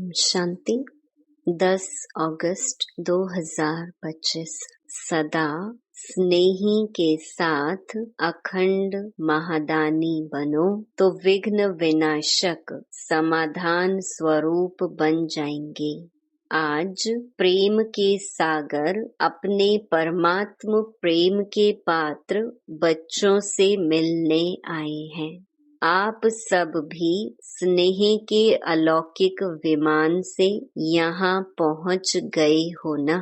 ओम शांति। 10 अगस्त 2025 सदा स्नेही के साथ अखंड महादानी बनो तो विघ्न विनाशक समाधान स्वरूप बन जाएंगे। आज प्रेम के सागर अपने परमात्म प्रेम के पात्र बच्चों से मिलने आए हैं। आप सब भी स्नेह के अलौकिक विमान से यहाँ पहुँच गए हो ना।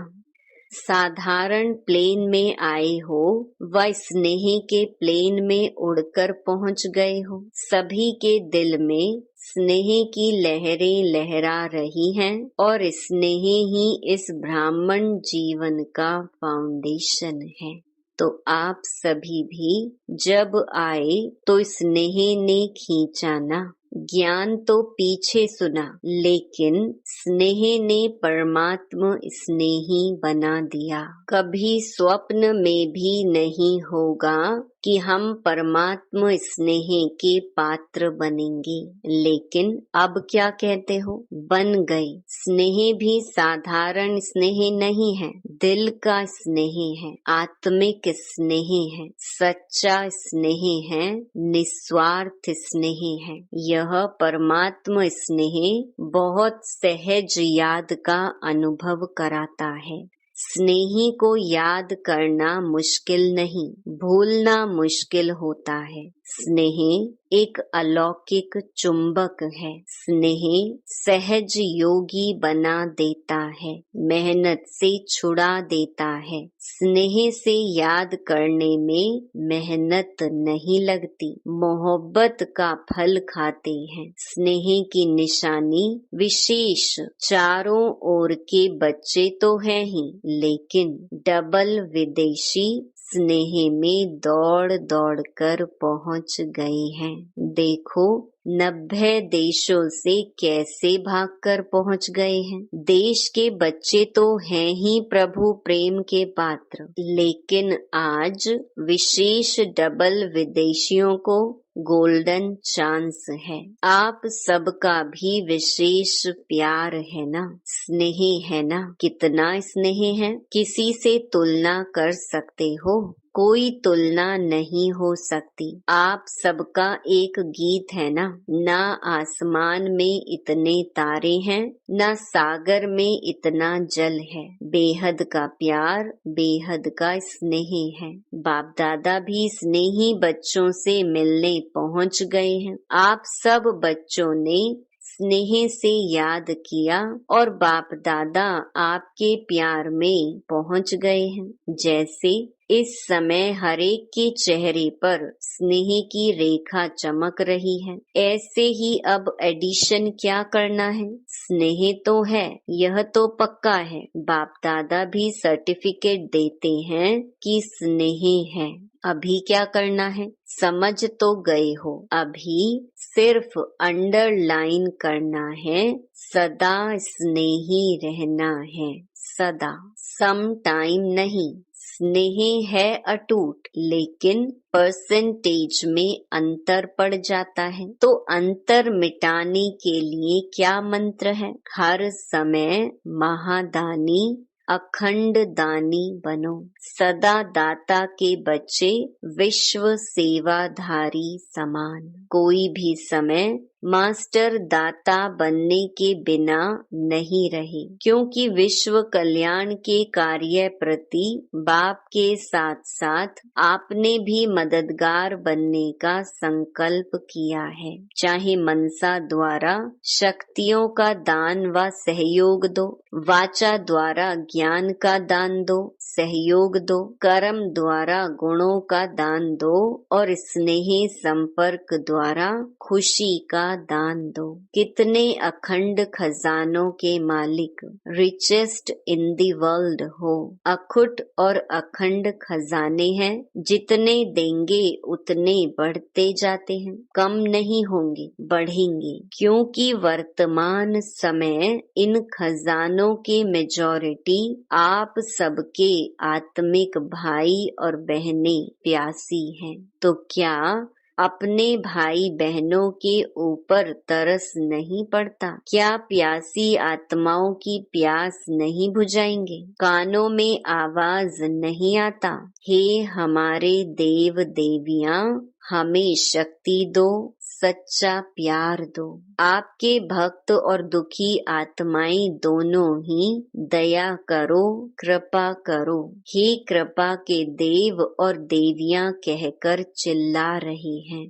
साधारण प्लेन में आए हो व स्नेह के प्लेन में उड़कर पहुँच गए हो। सभी के दिल में स्नेह की लहरें लहरा रही हैं और स्नेह ही इस ब्राह्मण जीवन का फाउंडेशन है। तो आप सभी भी जब आए तो स्नेह ने खींचा ना। ज्ञान तो पीछे सुना, लेकिन स्नेह ने परमात्म स्नेही बना दिया। कभी स्वप्न में भी नहीं होगा कि हम परमात्म स्नेह के पात्र बनेंगे, लेकिन अब क्या कहते हो, बन गए। स्नेह भी साधारण स्नेह नहीं है, दिल का स्नेह है, आत्मिक स्नेह है, सच्चा स्नेह है, निस्वार्थ स्नेह है। यह परमात्म स्नेह बहुत सहज याद का अनुभव कराता है। स्नेही को याद करना मुश्किल नहीं, भूलना मुश्किल होता है। स्नेह एक अलौकिक चुंबक है। स्नेह सहज योगी बना देता है, मेहनत से छुड़ा देता है। स्नेह से याद करने में मेहनत नहीं लगती, मोहब्बत का फल खाते हैं। स्नेह की निशानी विशेष, चारों ओर के बच्चे तो हैं ही, लेकिन डबल विदेशी स्नेह में दौड़ दौड़ कर पहुंच गए हैं। देखो 90 देशों से कैसे भागकर पहुंच गए हैं। देश के बच्चे तो हैं ही प्रभु प्रेम के पात्र, लेकिन आज विशेष डबल विदेशियों को गोल्डन चांस है। आप सबका भी विशेष प्यार है ना, स्नेह है ना। कितना स्नेह है, किसी से तुलना कर सकते हो? कोई तुलना नहीं हो सकती। आप सबका एक गीत है ना, ना आसमान में इतने तारे हैं, ना सागर में इतना जल है। बेहद का प्यार, बेहद का स्नेह है। बाप दादा भी स्नेही बच्चों से मिलने पहुंच गए हैं। आप सब बच्चों ने स्नेह से याद किया और बाप दादा आपके प्यार में पहुंच गए हैं। जैसे इस समय हरेक के चेहरे पर स्नेह की रेखा चमक रही है, ऐसे ही अब एडिशन क्या करना है। स्नेह तो है, यह तो पक्का है। बाप दादा भी सर्टिफिकेट देते हैं कि स्नेह है। अभी क्या करना है, समझ तो गए हो। अभी सिर्फ अंडरलाइन करना है, सदा स्नेही रहना है, सदा, सम टाइम नहीं। स्नेह है अटूट, लेकिन परसेंटेज में अंतर पड़ जाता है। तो अंतर मिटाने के लिए क्या मंत्र है? हर समय महादानी अखंड दानी बनो। सदा दाता के बच्चे, विश्व सेवाधारी समान। कोई भी समय मास्टर दाता बनने के बिना नहीं रहे, क्योंकि विश्व कल्याण के कार्य प्रति बाप के साथ साथ आपने भी मददगार बनने का संकल्प किया है। चाहे मनसा द्वारा शक्तियों का दान व सहयोग दो, वाचा द्वारा ज्ञान का दान दो, सहयोग दो, कर्म द्वारा गुणों का दान दो और स्नेह संपर्क द्वारा खुशी का दान दो। कितने अखंड खजानों के मालिक, रिचेस्ट इन द वर्ल्ड हो। अखुट और अखंड खजाने हैं, जितने देंगे उतने बढ़ते जाते हैं, कम नहीं होंगे, बढ़ेंगे। क्योंकि वर्तमान समय इन खजानों की मेजॉरिटी आप सबके आत्मिक भाई और बहनें प्यासी हैं। तो क्या अपने भाई बहनों के ऊपर तरस नहीं पड़ता? क्या प्यासी आत्माओं की प्यास नहीं बुझाएंगे? कानों में आवाज नहीं आता, हे हमारे देव देवियां, हमें शक्ति दो, सच्चा प्यार दो। आपके भक्त और दुखी आत्माएं दोनों ही दया करो, कृपा करो। हे कृपा के देव और देवियां कहकर चिल्ला रहे हैं।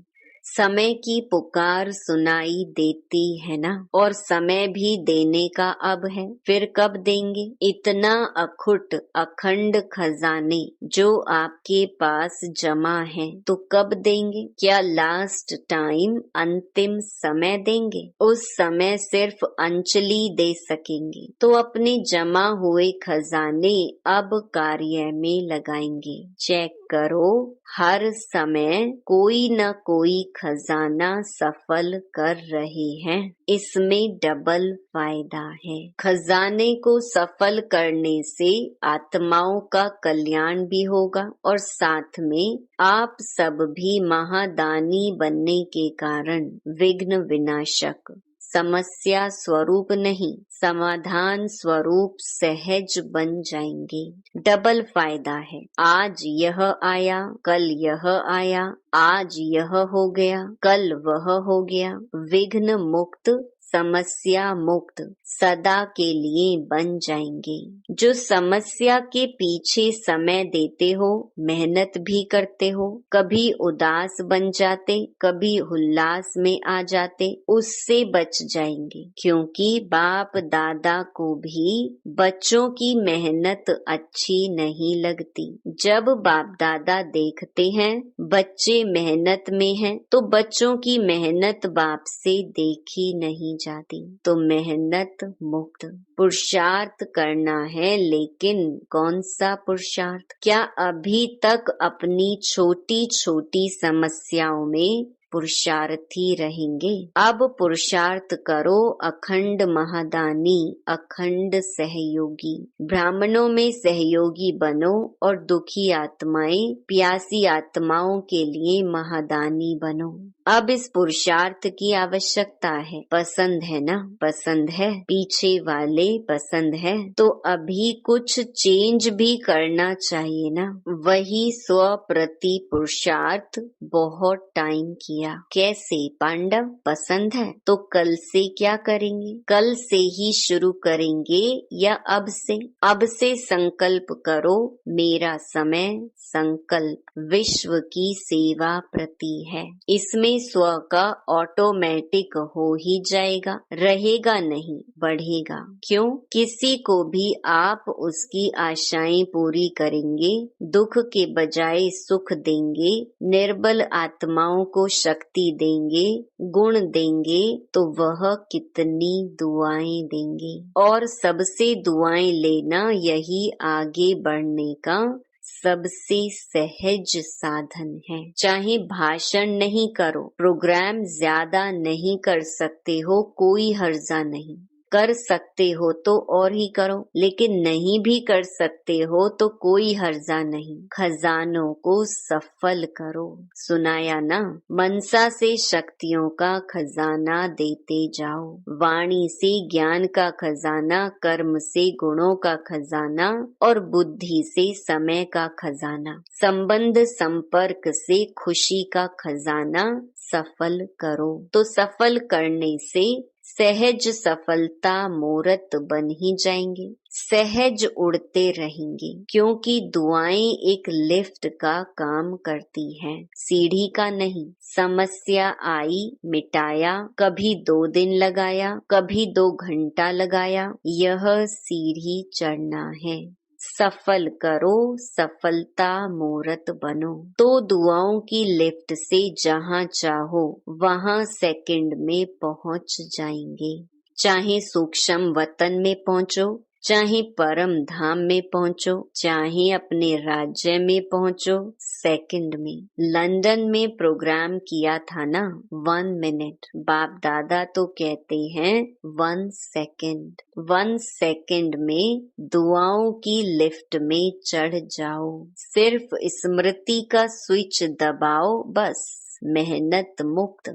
समय की पुकार सुनाई देती है ना, और समय भी देने का अब है, फिर कब देंगे? इतना अखुट अखंड खजाने जो आपके पास जमा है, तो कब देंगे? क्या लास्ट टाइम, अंतिम समय देंगे? उस समय सिर्फ अंजलि दे सकेंगे, तो अपने जमा हुए खजाने अब कार्य में लगाएंगे। चेक करो, हर समय कोई न कोई खजाना सफल कर रहे हैं। इसमें डबल फायदा है। खजाने को सफल करने से आत्माओं का कल्याण भी होगा और साथ में आप सब भी महादानी बनने के कारण विघ्न विनाशक, समस्या स्वरूप नहीं, समाधान स्वरूप सहज बन जाएंगे। डबल फायदा है। आज यह आया, कल यह आया, आज यह हो गया, कल वह हो गया। विघ्न मुक्त, समस्या मुक्त सदा के लिए बन जाएंगे। जो समस्या के पीछे समय देते हो, मेहनत भी करते हो, कभी उदास बन जाते, कभी उल्लास में आ जाते, उससे बच जाएंगे। क्योंकि बाप दादा को भी बच्चों की मेहनत अच्छी नहीं लगती। जब बाप दादा देखते हैं बच्चे मेहनत में हैं, तो बच्चों की मेहनत बाप से देखी नहीं जाती। तो मेहनत मुक्त पुरुषार्थ करना है, लेकिन कौन सा पुरुषार्थ? क्या अभी तक अपनी छोटी छोटी समस्याओं में पुरुषार्थी रहेंगे? अब पुरुषार्थ करो, अखंड महादानी, अखंड सहयोगी। ब्राह्मणों में सहयोगी बनो और दुखी आत्माएं, प्यासी आत्माओं के लिए महादानी बनो। अब इस पुरुषार्थ की आवश्यकता है। पसंद है ना? पसंद है, पीछे वाले पसंद है, तो अभी कुछ चेंज भी करना चाहिए ना। वही स्व प्रति पुरुषार्थ बहुत टाइम किया। कैसे पांडव? पसंद है तो कल से क्या करेंगे? कल से ही शुरू करेंगे या अब से? अब से संकल्प करो, मेरा समय संकल्प विश्व की सेवा प्रति है। इसमें स्व का ऑटोमेटिक हो ही जाएगा, रहेगा नहीं, बढ़ेगा। क्यों? किसी को भी आप उसकी आशाएं पूरी करेंगे, दुख के बजाय सुख देंगे, निर्बल आत्माओं को शक्ति देंगे, गुण देंगे, तो वह कितनी दुआएं देंगे। और सबसे दुआएं लेना यही आगे बढ़ने का सबसे सहज साधन है। चाहे भाषण नहीं करो, प्रोग्राम ज्यादा नहीं कर सकते हो, कोई हर्जा नहीं। कर सकते हो तो और ही करो, लेकिन नहीं भी कर सकते हो तो कोई हर्जा नहीं। खजानों को सफल करो। सुनाया ना? मनसा से शक्तियों का खजाना देते जाओ, वाणी से ज्ञान का खजाना, कर्म से गुणों का खजाना और बुद्धि से समय का खजाना, संबंध संपर्क से खुशी का खजाना सफल करो। तो सफल करने से सहज सफलता मूर्त बन ही जाएंगे, सहज उड़ते रहेंगे। क्योंकि दुआएं एक लिफ्ट का काम करती हैं, सीढ़ी का नहीं। समस्या आई, मिटाया, कभी 2 दिन लगाया, कभी 2 घंटा लगाया, यह सीढ़ी चढ़ना है। सफल करो, सफलता मूर्त बनो। तो दुआओं की लिफ्ट से जहां चाहो वहां सेकंड में पहुंच जाएंगे। चाहे सूक्ष्म वतन में पहुंचो, चाहे परम धाम में पहुंचो, चाहे अपने राज्य में पहुंचो, सेकंड में। लंदन में प्रोग्राम किया था ना 1 मिनट, बाप दादा तो कहते हैं 1 सेकंड। 1 सेकंड में दुआओं की लिफ्ट में चढ़ जाओ। सिर्फ स्मृति का स्विच दबाओ, बस मेहनत मुक्त।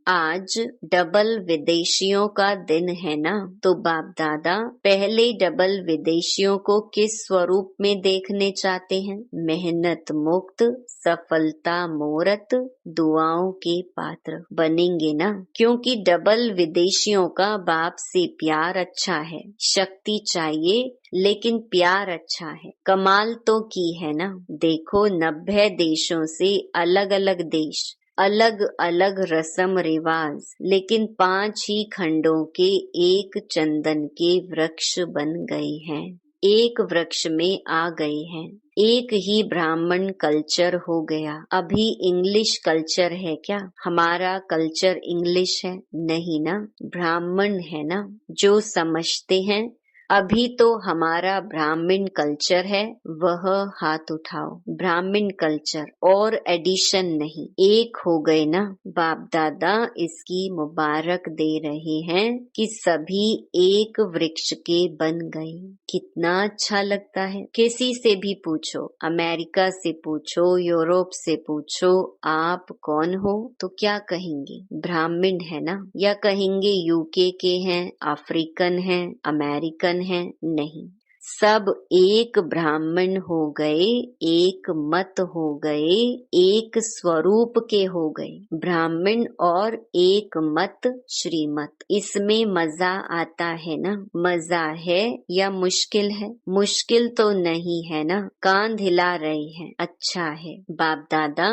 आज डबल विदेशियों का दिन है ना, तो बाप दादा पहले डबल विदेशियों को किस स्वरूप में देखने चाहते हैं? मेहनत मुक्त, सफलता मूर्त, दुआओं के पात्र बनेंगे ना, क्योंकि डबल विदेशियों का बाप से प्यार अच्छा है। शक्ति चाहिए लेकिन प्यार अच्छा है। कमाल तो की है ना। देखो 90 देशों से अलग अलग देश, अलग अलग रस्म रिवाज, लेकिन 5 ही खंडों के एक चंदन के वृक्ष बन गए हैं, एक वृक्ष में आ गए हैं। एक ही ब्राह्मण कल्चर हो गया। अभी इंग्लिश कल्चर है क्या? हमारा कल्चर इंग्लिश है? नहीं ना, ब्राह्मण है ना। जो समझते हैं अभी तो हमारा ब्राह्मण कल्चर है, वह हाथ उठाओ। ब्राह्मण कल्चर और एडिशन नहीं, एक हो गए ना। बाप दादा इसकी मुबारक दे रहे हैं कि सभी एक वृक्ष के बन गए। कितना अच्छा लगता है। किसी से भी पूछो, अमेरिका से पूछो, यूरोप से पूछो, आप कौन हो, तो क्या कहेंगे? ब्राह्मण है ना। या कहेंगे यूके के हैं, अफ्रीकन हैं, अमेरिकन हैं? नहीं, सब एक ब्राह्मण हो गए, एक मत हो गए, एक स्वरूप के हो गए। ब्राह्मण और एक मत श्रीमत, इसमें मजा आता है ना। मजा है या मुश्किल है? मुश्किल तो नहीं है ना। कान हिला रहे हैं, अच्छा है। बाप दादा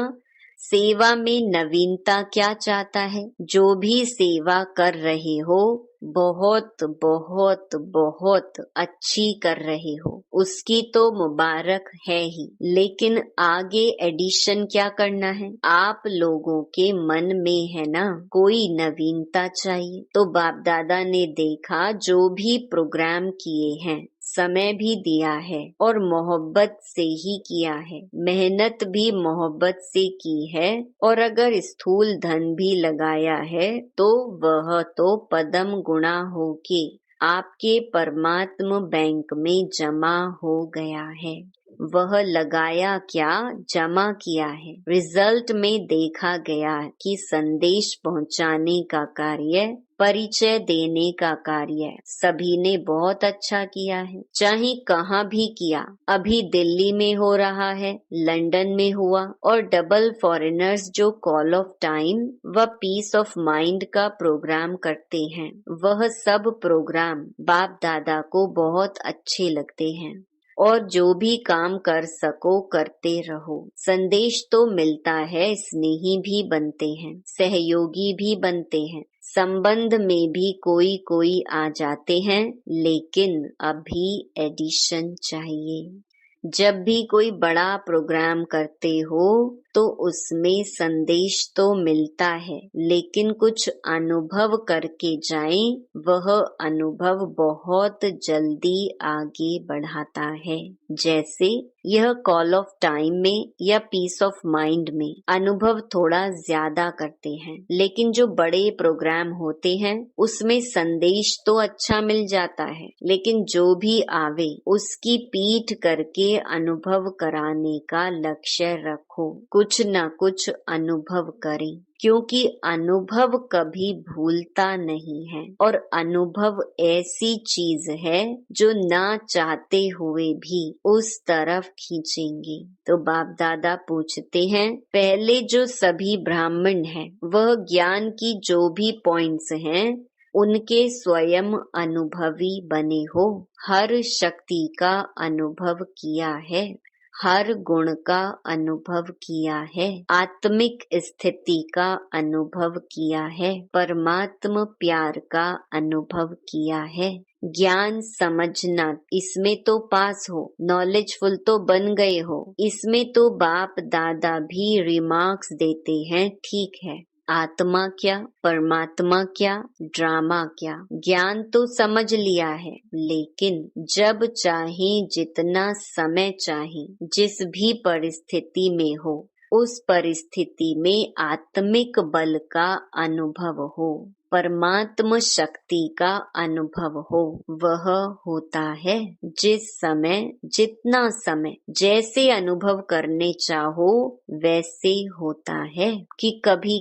सेवा में नवीनता क्या चाहता है? जो भी सेवा कर रहे हो बहुत बहुत बहुत अच्छी कर रहे हो, उसकी तो मुबारक है ही, लेकिन आगे एडिशन क्या करना है? आप लोगों के मन में है ना कोई नवीनता चाहिए। तो बाप दादा ने देखा जो भी प्रोग्राम किए हैं, समय भी दिया है और मोहब्बत से ही किया है, मेहनत भी मोहब्बत से की है, और अगर स्थूल धन भी लगाया है तो वह तो पदम गुणा होके आपके परमात्मा बैंक में जमा हो गया है। वह लगाया क्या, जमा किया है। रिजल्ट में देखा गया कि संदेश पहुंचाने का कार्य, परिचय देने का कार्य सभी ने बहुत अच्छा किया है, चाहे कहाँ भी किया। अभी दिल्ली में हो रहा है, लंदन में हुआ, और डबल फॉरेनर्स जो कॉल ऑफ टाइम व पीस ऑफ माइंड का प्रोग्राम करते हैं, वह सब प्रोग्राम बाप दादा को बहुत अच्छे लगते हैं। और जो भी काम कर सको करते रहो। संदेश तो मिलता है, स्नेही भी बनते हैं, सहयोगी भी बनते हैं, संबंध में भी कोई कोई आ जाते हैं, लेकिन अभी एडिशन चाहिए। जब भी कोई बड़ा प्रोग्राम करते हो तो उसमें संदेश तो मिलता है, लेकिन कुछ अनुभव करके जाएं, वह अनुभव बहुत जल्दी आगे बढ़ाता है। जैसे यह कॉल ऑफ टाइम में या पीस ऑफ माइंड में अनुभव थोड़ा ज्यादा करते हैं, लेकिन जो बड़े प्रोग्राम होते हैं उसमें संदेश तो अच्छा मिल जाता है, लेकिन जो भी आवे उसकी पीठ करके अनुभव कराने का लक्ष्य रखो। कुछ न कुछ अनुभव करें, क्योंकि अनुभव कभी भूलता नहीं है, और अनुभव ऐसी चीज है जो ना चाहते हुए भी उस तरफ खींचेंगे। तो बाप दादा पूछते हैं, पहले जो सभी ब्राह्मण हैं वह ज्ञान की जो भी पॉइंट्स हैं उनके स्वयं अनुभवी बने हो। हर शक्ति का अनुभव किया है, हर गुण का अनुभव किया है, आत्मिक स्थिति का अनुभव किया है, परमात्मा प्यार का अनुभव किया है। ज्ञान समझना, इसमें तो पास हो, नॉलेजफुल तो बन गए हो, इसमें तो बाप दादा भी रिमार्क्स देते हैं, ठीक है। आत्मा क्या, परमात्मा क्या, ड्रामा क्या, ज्ञान तो समझ लिया है, लेकिन जब चाहे, जितना समय चाहे, जिस भी परिस्थिति में हो, उस परिस्थिति में आत्मिक बल का अनुभव हो। परमात्म शक्ति का अनुभव हो, वह होता है जिस समय, जितना समय, जैसे अनुभव करने चाहो वैसे होता है कि कभी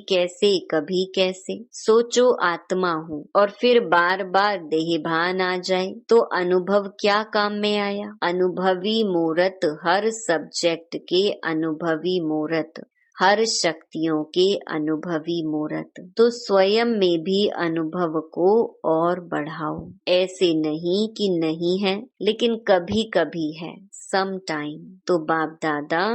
कैसे सोचो आत्मा हूँ और फिर बार बार देहभान आ जाए तो अनुभव क्या काम में आया। अनुभवी मूर्त, हर सब्जेक्ट के अनुभवी मूर्त, हर शक्तियों के अनुभवी मूर्त, तो स्वयं में भी अनुभव को और बढ़ाओ। ऐसे नहीं कि नहीं है, लेकिन कभी कभी है, सम टाइम। तो बाप दादा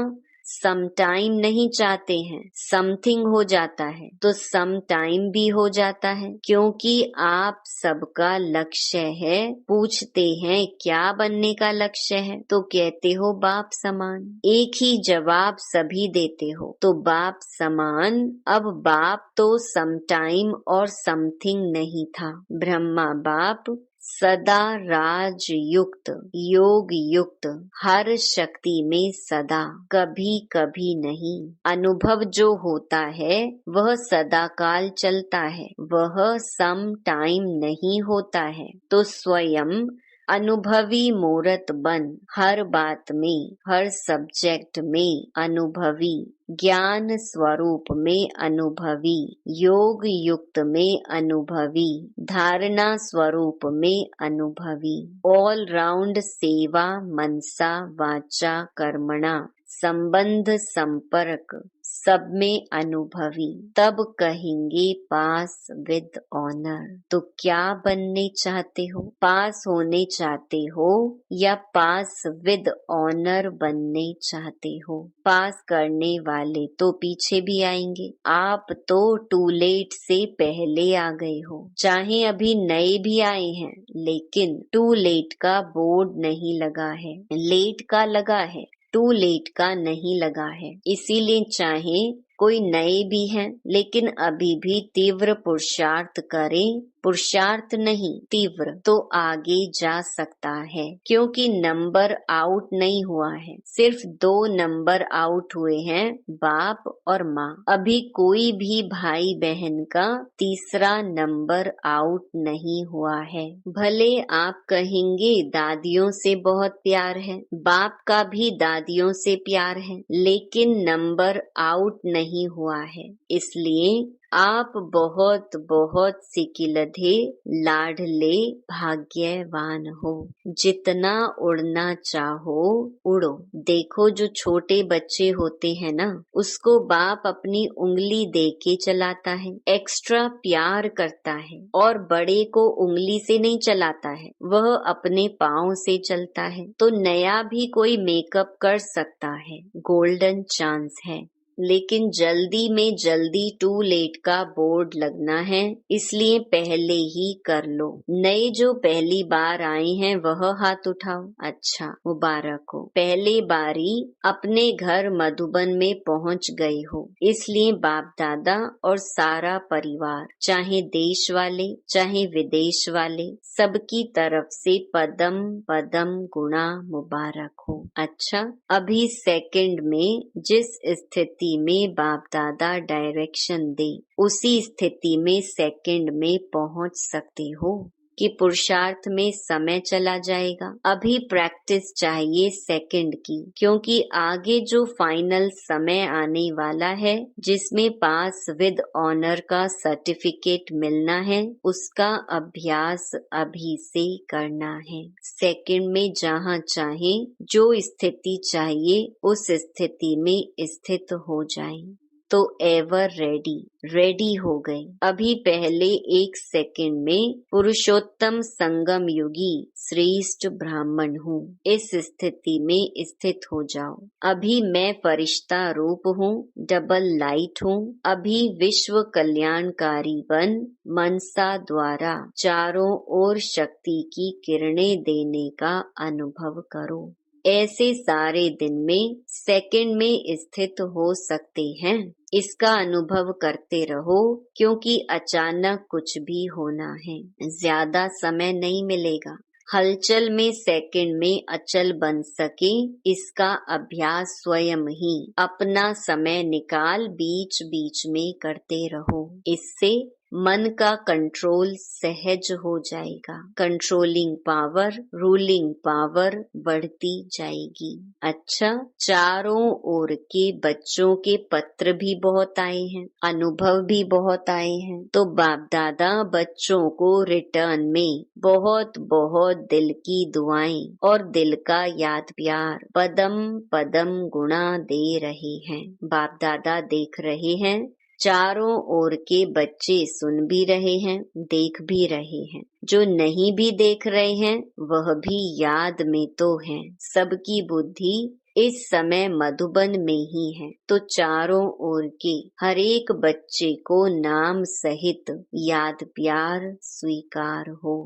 सम टाइम नहीं चाहते हैं, समथिंग हो जाता है तो सम टाइम भी हो जाता है, क्योंकि आप सबका लक्ष्य है। पूछते हैं क्या बनने का लक्ष्य है, तो कहते हो बाप समान। एक ही जवाब सभी देते हो, तो बाप समान। अब बाप तो सम टाइम और समथिंग नहीं था। ब्रह्मा बाप सदा राज युक्त, योग युक्त, हर शक्ति में सदा, कभी कभी नहीं। अनुभव जो होता है वह सदा काल चलता है, वह सम टाइम नहीं होता है। तो स्वयं अनुभवी मूर्त बन, हर बात में, हर सब्जेक्ट में अनुभवी, ज्ञान स्वरूप में अनुभवी, योग युक्त में अनुभवी, धारणा स्वरूप में अनुभवी, ऑल राउंड सेवा मनसा वाचा कर्मणा, संबंध संपर्क सब में अनुभवी, तब कहेंगे पास विद ऑनर। तो क्या बनने चाहते हो? पास होने चाहते हो या पास विद ऑनर बनने चाहते हो? पास करने वाले तो पीछे भी आएंगे, आप तो टू लेट से पहले आ गए हो। चाहे अभी नए भी आए हैं, लेकिन टू लेट का बोर्ड नहीं लगा है, लेट का लगा है, टू लेट का नहीं लगा है। इसीलिए चाहे कोई नए भी हैं, लेकिन अभी भी तीव्र पुरुषार्थ करें, पुरुषार्थ नहीं तीव्र, तो आगे जा सकता है। क्योंकि नंबर आउट नहीं हुआ है, सिर्फ 2 नंबर आउट हुए हैं, बाप और माँ। अभी कोई भी भाई बहन का तीसरा नंबर आउट नहीं हुआ है। भले आप कहेंगे दादियों से बहुत प्यार है, बाप का भी दादियों से प्यार है, लेकिन नंबर आउट नहीं हुआ है। इसलिए आप बहुत बहुत सिकिलधे, लाडले, भाग्यवान हो। जितना उड़ना चाहो उड़ो। देखो जो छोटे बच्चे होते हैं ना, उसको बाप अपनी उंगली दे के चलाता है, एक्स्ट्रा प्यार करता है, और बड़े को उंगली से नहीं चलाता है, वह अपने पाँव से चलता है। तो नया भी कोई मेकअप कर सकता है, गोल्डन चांस है। लेकिन जल्दी में जल्दी टू लेट का बोर्ड लगना है, इसलिए पहले ही कर लो। नए जो पहली बार आए हैं वह हाथ उठाओ। अच्छा, मुबारक हो, पहले बारी अपने घर मधुबन में पहुंच गए हो। इसलिए बाप दादा और सारा परिवार, चाहे देश वाले चाहे विदेश वाले, सबकी तरफ से पदम पदम गुणा मुबारक हो। अच्छा, अभी सेकंड में जिस स्थिति में बाप दादा डायरेक्शन दे, उसी स्थिति में सेकंड में पहुंच सकते हो कि पुरुषार्थ में समय चला जाएगा। अभी प्रैक्टिस चाहिए सेकंड की, क्योंकि आगे जो फाइनल समय आने वाला है, जिसमें पास विद ऑनर का सर्टिफिकेट मिलना है, उसका अभ्यास अभी से करना है। सेकंड में जहाँ चाहे, जो स्थिति चाहिए उस स्थिति में स्थित हो जाए, तो एवर रेडी, रेडी हो गए। अभी पहले 1 सेकंड में पुरुषोत्तम संगम युगी श्रेष्ठ ब्राह्मण हूँ, इस स्थिति में स्थित हो जाओ। अभी मैं फरिश्ता रूप हूँ, डबल लाइट हूँ। अभी विश्व कल्याणकारी बन मनसा द्वारा चारों ओर शक्ति की किरणें देने का अनुभव करो। ऐसे सारे दिन में सेकंड में स्थित हो सकते हैं। इसका अनुभव करते रहो, क्योंकि अचानक कुछ भी होना है, ज्यादा समय नहीं मिलेगा। हलचल में सेकंड में अचल बन सके, इसका अभ्यास स्वयं ही अपना समय निकाल बीच बीच में करते रहो। इससे मन का कंट्रोल सहज हो जाएगा। कंट्रोलिंग पावर, रूलिंग पावर बढ़ती जाएगी। अच्छा, चारों ओर के बच्चों के पत्र भी बहुत आए हैं, अनुभव भी बहुत आए हैं। तो बाप दादा बच्चों को रिटर्न में बहुत बहुत दिल की दुआएं और दिल का याद प्यार पदम पदम गुणा दे रहे हैं। बाप दादा देख रहे हैं, चारों ओर के बच्चे सुन भी रहे हैं, देख भी रहे हैं। जो नहीं भी देख रहे हैं वह भी याद में तो हैं। सबकी बुद्धि इस समय मधुबन में ही है। तो चारों ओर के हर एक बच्चे को नाम सहित याद प्यार स्वीकार हो।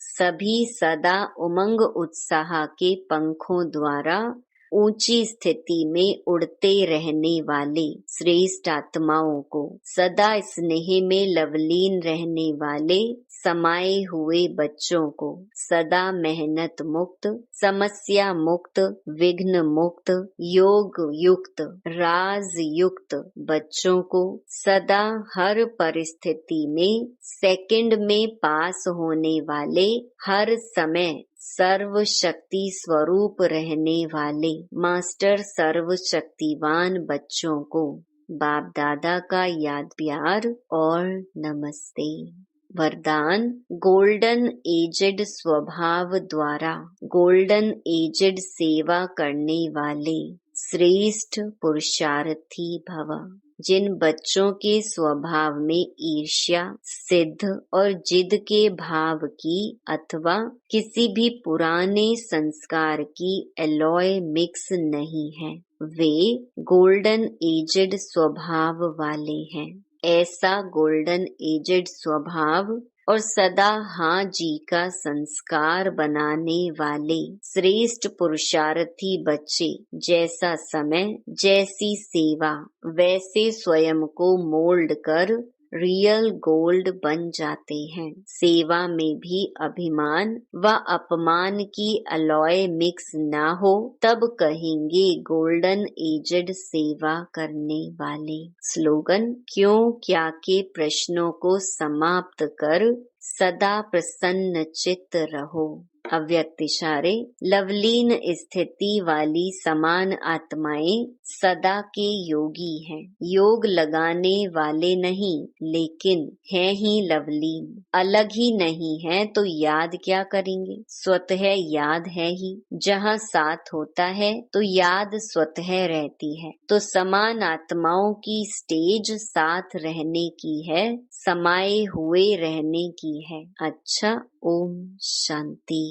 सभी सदा उमंग उत्साह के पंखों द्वारा ऊंची स्थिति में उड़ते रहने वाले श्रेष्ठ आत्माओं को, सदा स्नेह में लवलीन रहने वाले समाये हुए बच्चों को, सदा मेहनत मुक्त, समस्या मुक्त, विघ्न मुक्त, योग युक्त, राज युक्त बच्चों को, सदा हर परिस्थिति में सेकंड में पास होने वाले, हर समय सर्व शक्ति स्वरूप रहने वाले मास्टर सर्व शक्तिवान बच्चों को बाप दादा का याद प्यार और नमस्ते। वरदान, गोल्डन एजेड स्वभाव द्वारा गोल्डन एजेड सेवा करने वाले श्रेष्ठ पुरुषार्थी भव। जिन बच्चों के स्वभाव में ईर्ष्या, सिद्ध और जिद के भाव की अथवा किसी भी पुराने संस्कार की एलॉय मिक्स नहीं है, वे गोल्डन एजेड स्वभाव वाले हैं। ऐसा गोल्डन एजेड स्वभाव और सदा हाँ जी का संस्कार बनाने वाले श्रेष्ठ पुरुषार्थी बच्चे जैसा समय, जैसी सेवा, वैसे स्वयं को मोल्ड कर रियल गोल्ड बन जाते हैं। सेवा में भी अभिमान व अपमान की अलॉय मिक्स ना हो, तब कहेंगे गोल्डन एजेड सेवा करने वाले। स्लोगन, क्यों क्या के प्रश्नों को समाप्त कर सदा प्रसन्न चित्त रहो। अव्यक्त इशारे, लवलीन स्थिति वाली समान आत्माएं सदा के योगी हैं। योग लगाने वाले नहीं, लेकिन हैं ही लवलीन। अलग ही नहीं है तो याद क्या करेंगे, स्वतः याद है ही। जहाँ साथ होता है तो याद स्वतः रहती है। तो समान आत्माओं की स्टेज साथ रहने की है, समाये हुए रहने की है। अच्छा, ओम शांति।